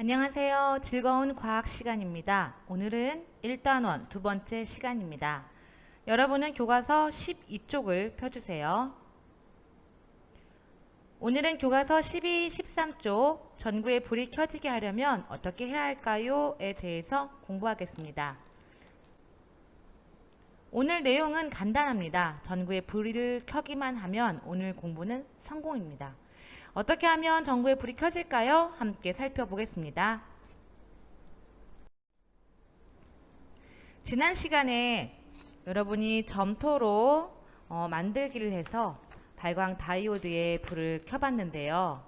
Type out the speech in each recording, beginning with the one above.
안녕하세요. 즐거운 과학 시간입니다. 오늘은 1단원 두 번째 시간입니다. 여러분은 교과서 12쪽을 펴주세요. 오늘은 교과서 12, 13쪽 전구에 불이 켜지게 하려면 어떻게 해야 할까요?에 대해서 공부하겠습니다. 오늘 내용은 간단합니다. 전구에 불을 켜기만 하면 오늘 공부는 성공입니다. 어떻게 하면 전구에 불이 켜질까요? 함께 살펴보겠습니다. 지난 시간에 여러분이 점토로 만들기를 해서 발광 다이오드에 불을 켜봤는데요.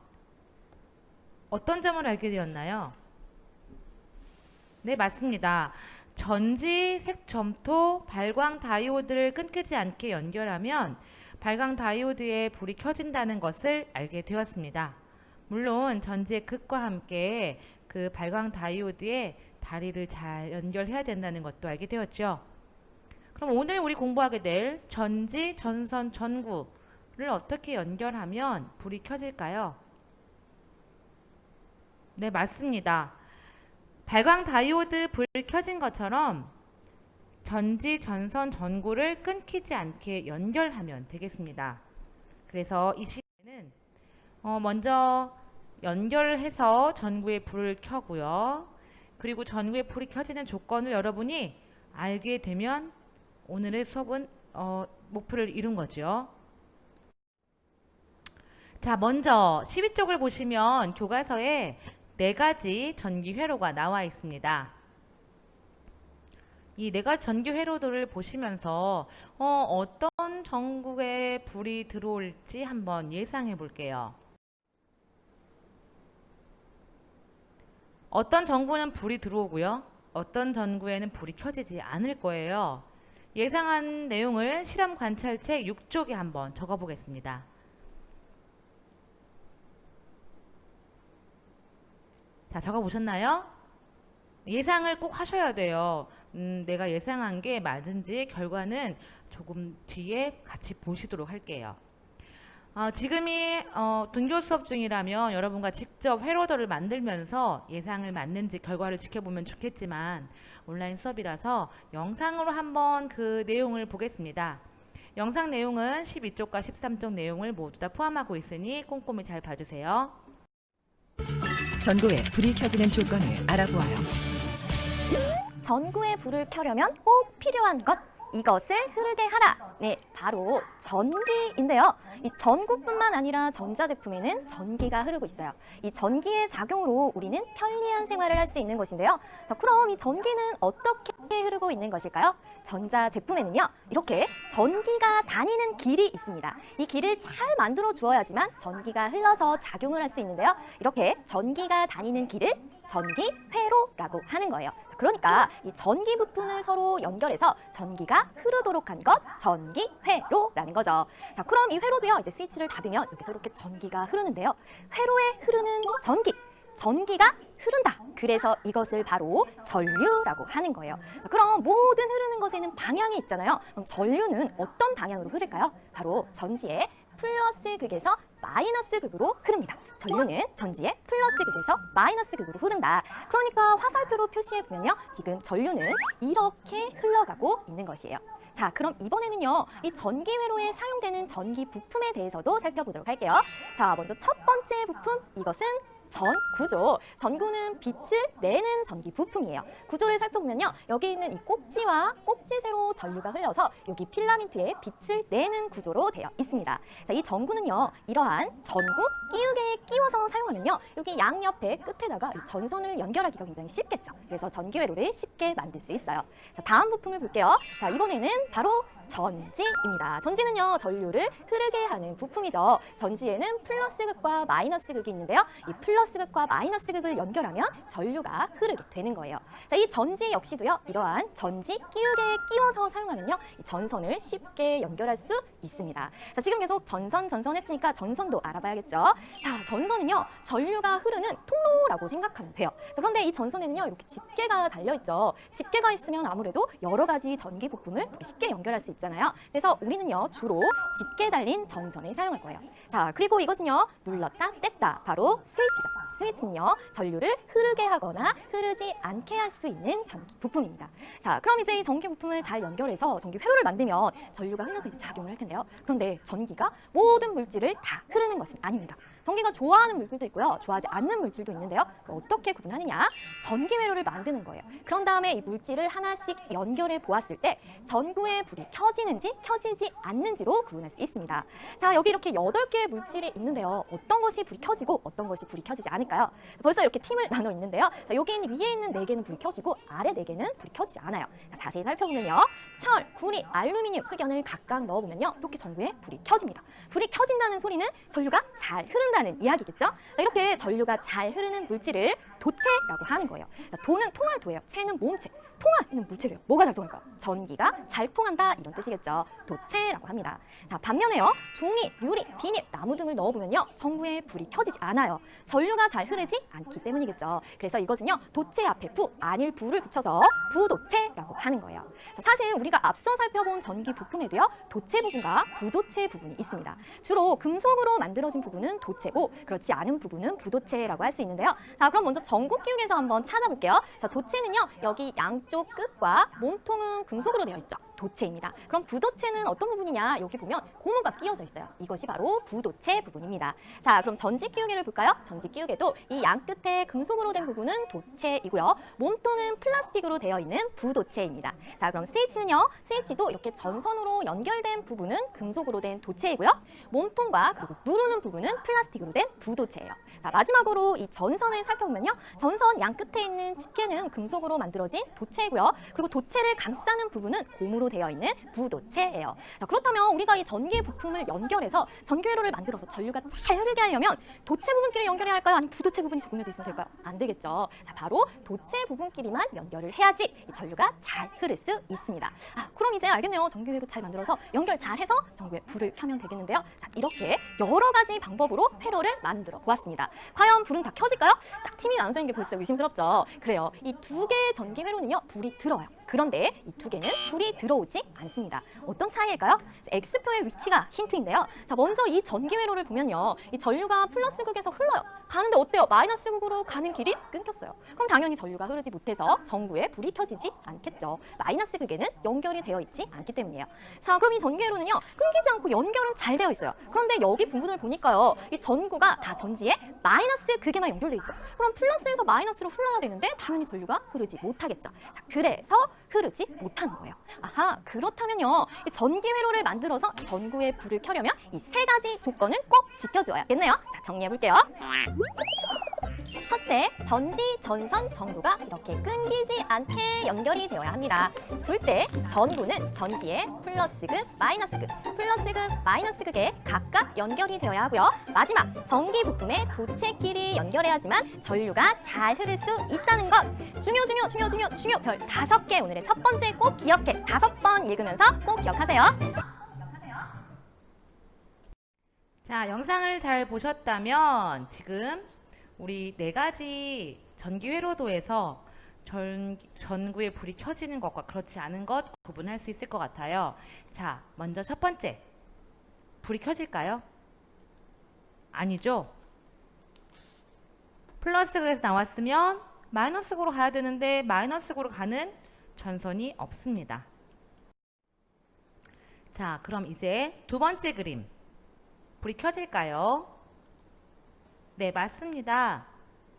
어떤 점을 알게 되었나요? 네, 맞습니다. 전지, 색점토, 발광 다이오드를 끊기지 않게 연결하면 발광 다이오드에 불이 켜진다는 것을 알게 되었습니다. 물론 전지의 극과 함께 그 발광 다이오드에 다리를 잘 연결해야 된다는 것도 알게 되었죠. 그럼 오늘 우리 공부하게 될 전지, 전선, 전구를 어떻게 연결하면 불이 켜질까요? 네, 맞습니다. 발광 다이오드 불 켜진 것처럼 전지, 전선, 전구를 끊기지 않게 연결하면 되겠습니다. 그래서 이 시간에는 먼저 연결해서 전구에 불을 켜고요. 그리고 전구에 불이 켜지는 조건을 여러분이 알게 되면 오늘의 수업은 목표를 이룬 거죠. 자, 먼저 12쪽을 보시면 교과서에 4가지 전기 회로가 나와 있습니다. 이 4가지 전기 회로들을 보시면서 어떤 전구에 불이 들어올지 한번 예상해 볼게요. 어떤 전구는 불이 들어오고요. 어떤 전구에는 불이 켜지지 않을 거예요. 예상한 내용을 실험 관찰책 6쪽에 한번 적어 보겠습니다. 자, 적어 보셨나요? 예상을 꼭 하셔야 돼요. 내가 예상한 게 맞은지 결과는 조금 뒤에 같이 보시도록 할게요. 지금이 등교 수업 중이라면 여러분과 직접 회로도를 만들면서 예상을 맞는지 결과를 지켜보면 좋겠지만 온라인 수업이라서 영상으로 한번 그 내용을 보겠습니다. 영상 내용은 12쪽과 13쪽 내용을 모두 다 포함하고 있으니 꼼꼼히 잘 봐주세요. 전구에 불이 켜지는 조건을 알아보아요. 전구에 불을 켜려면 꼭 필요한 것, 이것을 흐르게 하라. 네, 바로 전기인데요. 이 전구뿐만 아니라 전자제품에는 전기가 흐르고 있어요. 이 전기의 작용으로 우리는 편리한 생활을 할 수 있는 것인데요. 자, 그럼 이 전기는 어떻게 흐르고 있는 것일까요? 전자제품에는요, 이렇게 전기가 다니는 길이 있습니다. 이 길을 잘 만들어 주어야지만 전기가 흘러서 작용을 할 수 있는데요. 이렇게 전기가 다니는 길을 전기회로라고 하는 거예요. 그러니까 이 전기 부품을 서로 연결해서 전기가 흐르도록 한 것, 전기회로라는 거죠. 자, 그럼 이 회로도요, 이제 스위치를 닫으면 여기서 이렇게 전기가 흐르는데요. 회로에 흐르는 전기가 흐른다. 그래서 이것을 바로 전류라고 하는 거예요. 자, 그럼 모든 흐르는 것에는 방향이 있잖아요. 그럼 전류는 어떤 방향으로 흐를까요? 바로 전지의 플러스 극에서 마이너스 극으로 흐릅니다. 전류는 전지의 플러스 극에서 마이너스 극으로 흐른다. 그러니까 화살표로 표시해 보면요, 지금 전류는 이렇게 흘러가고 있는 것이에요. 자, 그럼 이번에는요, 이 전기 회로에 사용되는 전기 부품에 대해서도 살펴보도록 할게요. 자, 먼저 첫 번째 부품, 이것은 전구죠. 전구는 빛을 내는 전기 부품이에요. 구조를 살펴보면요, 여기 있는 이 꼭지와 꼭지새로 전류가 흘러서 여기 필라멘트에 빛을 내는 구조로 되어 있습니다. 자, 이 전구는요, 이러한 전구 끼우개에 끼워서 사용하면요, 여기 양옆에 끝에다가 이 전선을 연결하기가 굉장히 쉽겠죠. 그래서 전기회로를 쉽게 만들 수 있어요. 자, 다음 부품을 볼게요. 자, 이번에는 바로 전지입니다. 전지는요, 전류를 흐르게 하는 부품이죠. 전지에는 플러스 극과 마이너스 극이 있는데요. 이 플러스 극과 마이너스 극을 연결하면 전류가 흐르게 되는 거예요. 자, 이 전지 역시도요, 이러한 전지 끼우개에 끼워서 사용하면요, 이 전선을 쉽게 연결할 수 있습니다. 자, 지금 계속 전선 했으니까 전선도 알아봐야겠죠. 자, 전선은요, 전류가 흐르는 통로라고 생각하면 돼요. 자, 그런데 이 전선에는요, 이렇게 집게가 달려있죠. 집게가 있으면 아무래도 여러 가지 전기 부품을 쉽게 연결할 수 있잖아요. 그래서 우리는요, 주로 집게 달린 전선을 사용할 거예요. 자, 그리고 이것은요, 눌렀다 뗐다, 바로 스위치죠. 스위치는요, 전류를 흐르게 하거나 흐르지 않게 할 수 있는 전기 부품입니다. 자, 그럼 이제 이 전기 부품을 잘 연결해서 전기 회로를 만들면 전류가 흘러서 이제 작용을 할 텐데요. 그런데 전기가 모든 물질을 다 흐르는 것은 아닙니다. 전기가 좋아하는 물질도 있고요, 좋아하지 않는 물질도 있는데요. 어떻게 구분하느냐? 전기 회로를 만드는 거예요. 그런 다음에 이 물질을 하나씩 연결해 보았을 때 전구의 불이 켜지는지 켜지지 않는지로 구분할 수 있습니다. 자, 여기 이렇게 8개의 물질이 있는데요. 어떤 것이 불이 켜지고 어떤 것이 불이 켜지지 않을까요? 벌써 이렇게 팀을 나눠 있는데요. 자, 여기 있는 위에 있는 4개는 불이 켜지고 아래 4개는 불이 켜지지 않아요. 자, 자세히 살펴보면요. 철, 구리, 알루미늄, 흑연을 각각 넣어보면요. 이렇게 전구에 불이 켜집니다. 불이 켜진다는 소리는 전류가 잘 흐른다는 이야기겠죠? 자, 이렇게 전류가 잘 흐르는 물질을 도체라고 하는 거예요. 자, 도는 통할 도예요. 체는 모음체. 통하는 물체래요. 뭐가 잘 통할까? 전기가 잘 통한다, 이런 뜻이겠죠. 도체라고 합니다. 자, 반면에요. 종이, 유리, 비닐, 나무 등을 넣어보면요. 전구에 불이 켜지지 않아요. 전류가 잘 흐르지 않기 때문이겠죠. 그래서 이것은요. 도체 앞에 부, 아닐 부를 붙여서 부도체라고 하는 거예요. 자, 사실 우리가 앞서 살펴본 전기 부품에도요. 도체 부분과 부도체 부분이 있습니다. 주로 금속으로 만들어진 부분은 도체고 그렇지 않은 부분은 부도체라고 할 수 있는데요. 자, 그럼 먼저 전구 기욱에서 한번 찾아볼게요. 자, 도체는요. 여기 양쪽 끝과 몸통은 금속으로 되어 있죠. 도체입니다. 그럼 부도체는 어떤 부분이냐? 여기 보면 고무가 끼워져 있어요. 이것이 바로 부도체 부분입니다. 자, 그럼 전지 끼우개를 볼까요? 전지 끼우개도 이 양 끝에 금속으로 된 부분은 도체이고요. 몸통은 플라스틱으로 되어 있는 부도체입니다. 자, 그럼 스위치는요. 스위치도 이렇게 전선으로 연결된 부분은 금속으로 된 도체이고요. 몸통과 그리고 누르는 부분은 플라스틱으로 된 부도체예요. 자, 마지막으로 이 전선을 살펴보면요. 전선 양 끝에 있는 집게는 금속으로 만들어진 도체이고요. 그리고 도체를 감싸는 부분은 고무로 되어 있는 부도체예요. 자, 그렇다면 우리가 이 전기 부품을 연결해서 전기 회로를 만들어서 전류가 잘 흐르게 하려면 도체 부분끼리 연결해야 할까요? 아니면 부도체 부분이 조금이라도 있으면 될까요? 안 되겠죠. 자, 바로 도체 부분끼리만 연결을 해야지 이 전류가 잘 흐를 수 있습니다. 아, 그럼 이제 알겠네요. 전기 회로 잘 만들어서 연결 잘 해서 전구에 불을 켜면 되겠는데요. 자, 이렇게 여러 가지 방법으로 회로를 만들어 보았습니다. 과연 불은 다 켜질까요? 딱 팀이 나눠져 있는 게 벌써 의심스럽죠. 그래요. 이 2개의 전기 회로는요. 불이 들어와요. 그런데 이 2개는 불이 들어오지 않습니다. 어떤 차이일까요? X표의 위치가 힌트인데요. 자, 먼저 이 전기 회로를 보면요. 이 전류가 플러스 극에서 흘러요. 가는데 어때요? 마이너스 극으로 가는 길이 끊겼어요. 그럼 당연히 전류가 흐르지 못해서 전구에 불이 켜지지 않겠죠. 마이너스 극에는 연결이 되어 있지 않기 때문이에요. 자, 그럼 이 전기 회로는요. 끊기지 않고 연결은 잘 되어 있어요. 그런데 여기 부분을 보니까요. 이 전구가 다 전지에 마이너스 극에만 연결돼 있죠. 그럼 플러스에서 마이너스로 흘러야 되는데 당연히 전류가 흐르지 못하겠죠. 자, 그래서 흐르지 못하는 거예요. 아하, 그렇다면요. 이 전기 회로를 만들어서 전구에 불을 켜려면 이 3가지 조건을 꼭 지켜줘야겠네요. 자, 정리해 볼게요. 첫째, 전지, 전선, 전구가 이렇게 끊기지 않게 연결이 되어야 합니다. 둘째, 전구는 전지의 플러스극, 마이너스극, 플러스극, 마이너스극에 각각 연결이 되어야 하고요. 마지막, 전기 부품의 도체끼리 연결해야지만 전류가 잘 흐를 수 있다는 것. 중요 별 5개. 오늘의 첫 번째 꼭 기억해. 5번 읽으면서 꼭 기억하세요. 자, 영상을 잘 보셨다면 지금 우리 4가지 전기 회로도에서 전구에 불이 켜지는 것과 그렇지 않은 것 구분할 수 있을 것 같아요. 자, 먼저 첫 번째, 불이 켜질까요? 아니죠. 플러스극에서 나왔으면 마이너스극으로 가야 되는데 마이너스극으로 가는 전선이 없습니다. 자, 그럼 이제 두 번째 그림, 불이 켜질까요? 네, 맞습니다.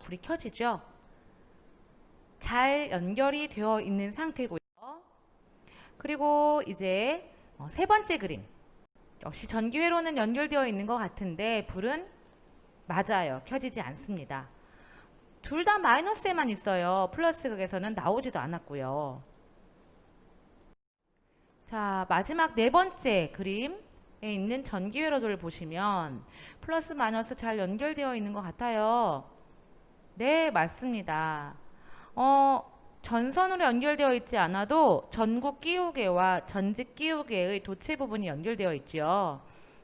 불이 켜지죠. 잘 연결이 되어 있는 상태고요. 그리고 이제 세 번째 그림, 역시 전기 회로는 연결되어 있는 것 같은데 불은 맞아요. 켜지지 않습니다. 둘 다 마이너스에만 있어요. 플러스 극에서는 나오지도 않았고요. 자, 마지막 4번째 그림에 있는 전기 회로도를 보시면 플러스 마이너스 잘 연결되어 있는 것 같아요. 네, 맞습니다. 전선으로 연결되어 있지 않아도 전구 끼우개와 전지 끼우개의 도체 부분이 연결되어 있죠.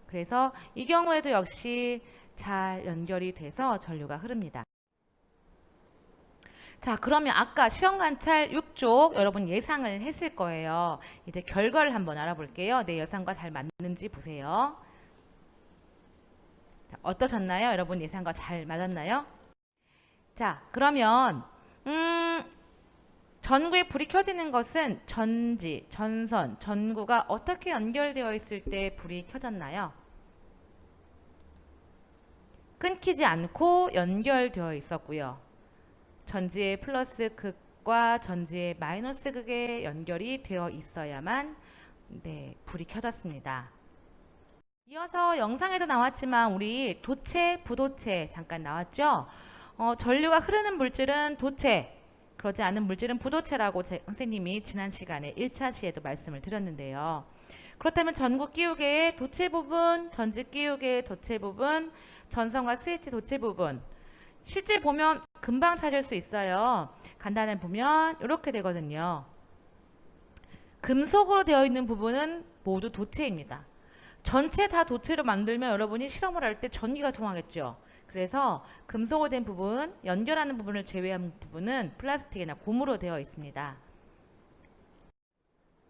그래서 이 경우에도 역시 잘 연결이 돼서 전류가 흐릅니다. 자, 그러면 아까 시험 관찰 6쪽 여러분 예상을 했을 거예요. 이제 결과를 한번 알아볼게요. 내 예상과 잘 맞는지 보세요. 자, 어떠셨나요? 여러분 예상과 잘 맞았나요? 자, 그러면 전구에 불이 켜지는 것은 전지, 전선, 전구가 어떻게 연결되어 있을 때 불이 켜졌나요? 끊기지 않고 연결되어 있었고요. 전지의 플러스 극과 전지의 마이너스 극에 연결이 되어 있어야만 불이 켜졌습니다. 이어서 영상에도 나왔지만 우리 도체, 부도체 잠깐 나왔죠? 전류가 흐르는 물질은 도체, 그러지 않은 물질은 부도체라고 선생님이 지난 시간에 1차 시에도 말씀을 드렸는데요. 그렇다면 전구 끼우개의 도체 부분, 전지 끼우개의 도체 부분, 전선과 스위치 도체 부분, 실제 보면 금방 찾을 수 있어요. 간단히 보면 이렇게 되거든요. 금속으로 되어 있는 부분은 모두 도체입니다. 전체 다 도체로 만들면 여러분이 실험을 할 때 전기가 통하겠죠. 그래서 금속으로 된 부분, 연결하는 부분을 제외한 부분은 플라스틱이나 고무로 되어 있습니다.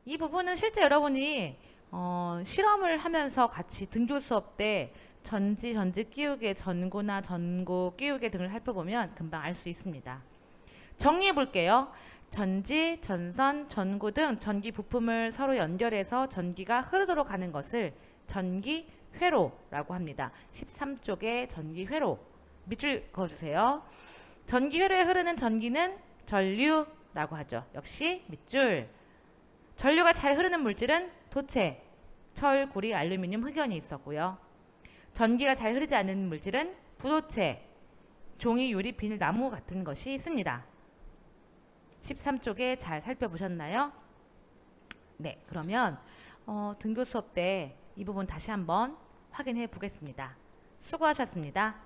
이 부분은 실제 여러분이 실험을 하면서 같이 등교 수업 때 전지 끼우개, 전구나 전구 끼우개 등을 살펴보면 금방 알 수 있습니다. 정리해 볼게요. 전지, 전선, 전구 등 전기 부품을 서로 연결해서 전기가 흐르도록 하는 것을 전기 회로라고 합니다. 13쪽에 전기 회로. 밑줄 그어주세요. 전기 회로에 흐르는 전기는 전류라고 하죠. 역시 밑줄. 전류가 잘 흐르는 물질은 도체, 철, 구리, 알루미늄, 흑연이 있었고요. 전기가 잘 흐르지 않는 물질은 부도체, 종이, 유리, 비닐, 나무 같은 것이 있습니다. 13쪽에 잘 살펴보셨나요? 네, 그러면 등교 수업 때 이 부분 다시 한번 확인해 보겠습니다. 수고하셨습니다.